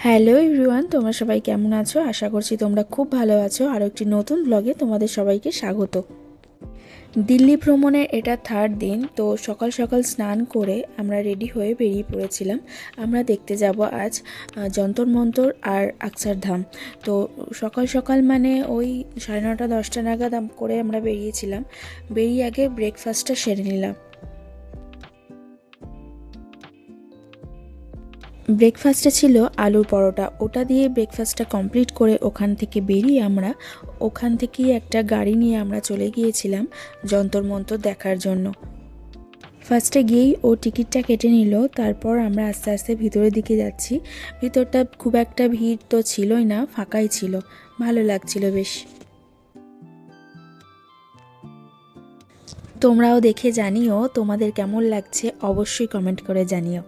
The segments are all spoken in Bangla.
হ্যালো এভরিওয়ান, তোমরা সবাই কেমন আছো? আশা করছি তোমরা খুব ভালো আছো। আর একটি নতুন ব্লগে তোমাদের সবাইকে স্বাগত। দিল্লি ভ্রমণের এটা থার্ড দিন। তো সকাল সকাল স্নান করে আমরা রেডি হয়ে বেরিয়ে পড়েছিলাম। আমরা দেখতে যাব আজ যন্তর মন্তর আর অক্ষরধাম। তো সকাল সকাল মানে ওই 9:30 10টা নাগাদ করে আমরা বেরিয়েছিলাম। বেরিয়ে আগে ব্রেকফাস্টটা সেরে নিলাম। ব্রেকফাস্টে ছিল আলুর পরোটা। ওটা দিয়ে ব্রেকফাস্টটা কমপ্লিট করে ওখান থেকে বেরিয়ে আমরা ওখান থেকেই একটা গাড়ি নিয়ে আমরা চলে গিয়েছিলাম যন্তর মন্তর দেখার জন্য। ফার্স্টে গিয়েই ও টিকিটটা কেটে নিল। তারপর আমরা আস্তে আস্তে ভিতরের দিকে যাচ্ছি। ভিতরটা খুব একটা ভিড় তো ছিলই না, ফাঁকাই ছিল, ভালো লাগছিল বেশ। তোমরাও দেখে জানিও তোমাদের কেমন লাগছে, অবশ্যই কমেন্ট করে জানিও।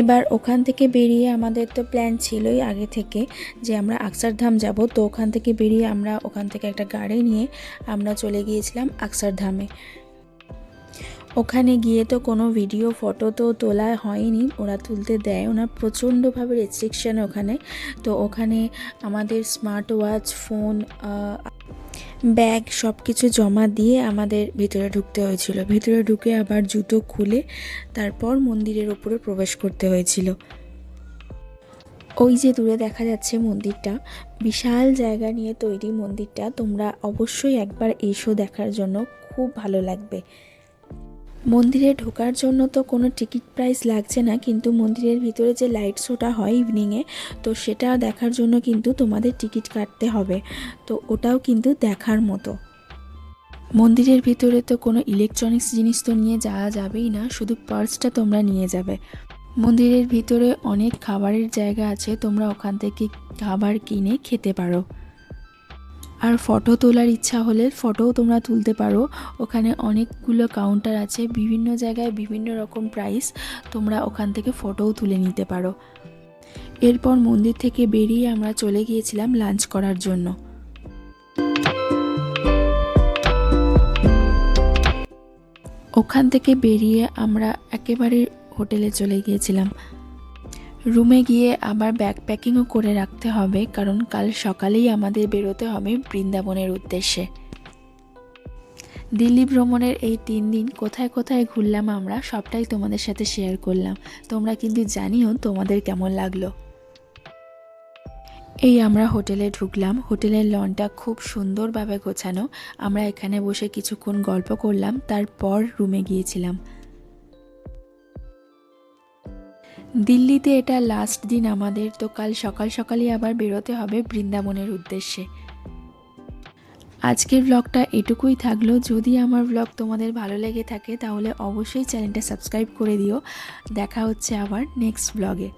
এবার ওখান থেকে বেরিয়ে আমাদের তো প্ল্যান ছিলই আগে থেকে যে আমরা অক্ষরধাম যাব। তো ওখান থেকে বেরিয়ে আমরা ওখান থেকে একটা গাড়ি নিয়ে আমরা চলে গিয়েছিলাম অক্ষরধামে। ওখানে গিয়ে তো কোনো ভিডিও ফটো তো তোলা হয়নি, ওরা তুলতে দেয়, ওনার প্রচণ্ডভাবে রেস্ট্রিকশান ওখানে। তো ওখানে আমাদের স্মার্ট ওয়াচ, ফোন, ব্যাগ সব কিছু জমা দিয়ে আমাদের ভিতরে ঢুকতে হয়েছিল। ভিতরে ঢুকে আবার জুতো খুলে তারপর মন্দিরের ওপরে প্রবেশ করতে হয়েছিল। ওই যে দূরে দেখা যাচ্ছে মন্দিরটা, বিশাল জায়গা নিয়ে তৈরি মন্দিরটা। তোমরা অবশ্যই একবার এসো দেখার জন্য, খুব ভালো লাগবে। মন্দিরে ঢোকার জন্য তো কোনো টিকিট প্রাইস লাগছে না, কিন্তু মন্দিরের ভিতরে যে লাইট শোটা হয় ইভিনিংয়ে, তো সেটা দেখার জন্য কিন্তু তোমাদের টিকিট কাটতে হবে। তো ওটাও কিন্তু দেখার মতো। মন্দিরের ভিতরে তো কোনো ইলেকট্রনিক্স জিনিস তো নিয়ে যাওয়া যাবেই না, শুধু পার্সটা তোমরা নিয়ে যাবে। মন্দিরের ভিতরে অনেক খাবারের জায়গা আছে, তোমরা ওখান থেকে খাবার কিনে খেতে পারো। আর ফটো তোলার ইচ্ছা হলে ফটোও তোমরা তুলতে পারো। ওখানে অনেকগুলো কাউন্টার আছে, বিভিন্ন জায়গায় বিভিন্ন রকম প্রাইস, তোমরা ওখান থেকে ফটোও তুলে নিতে পারো। এরপর মন্দির থেকে বেরিয়ে আমরা চলে গিয়েছিলাম লাঞ্চ করার জন্য। ওখান থেকে বেরিয়ে আমরা একেবারে হোটেলে চলে গিয়েছিলাম। রুমে গিয়ে আবার ব্যাগ প্যাকিংও করে রাখতে হবে, কারণ কাল সকালেই আমাদের বেরোতে হবে বৃন্দাবনের উদ্দেশ্যে। দিল্লি ভ্রমণের এই 3 দিন কোথায় কোথায় ঘুরলাম আমরা সবটাই তোমাদের সাথে শেয়ার করলাম। তোমরা কিন্তু জানিও তোমাদের কেমন লাগলো। এই আমরা হোটেলে ঢুকলাম। হোটেলের লনটা খুব সুন্দরভাবে গোছানো। আমরা এখানে বসে কিছুক্ষণ গল্প করলাম, তারপর রুমে গিয়েছিলাম। দিল্লিতে এটা লাস্ট দিন আমাদের, তো কাল সকাল সকালই আবার বেরোতে হবে বৃন্দাবনের উদ্দেশ্যে। আজকের ব্লগটা এটুকুই থাকলো। যদি আমার ব্লগ তোমাদের ভালো লেগে থাকে তাহলে অবশ্যই চ্যানেলটা সাবস্ক্রাইব করে দিও। দেখা হচ্ছে আবার নেক্সট ব্লগে।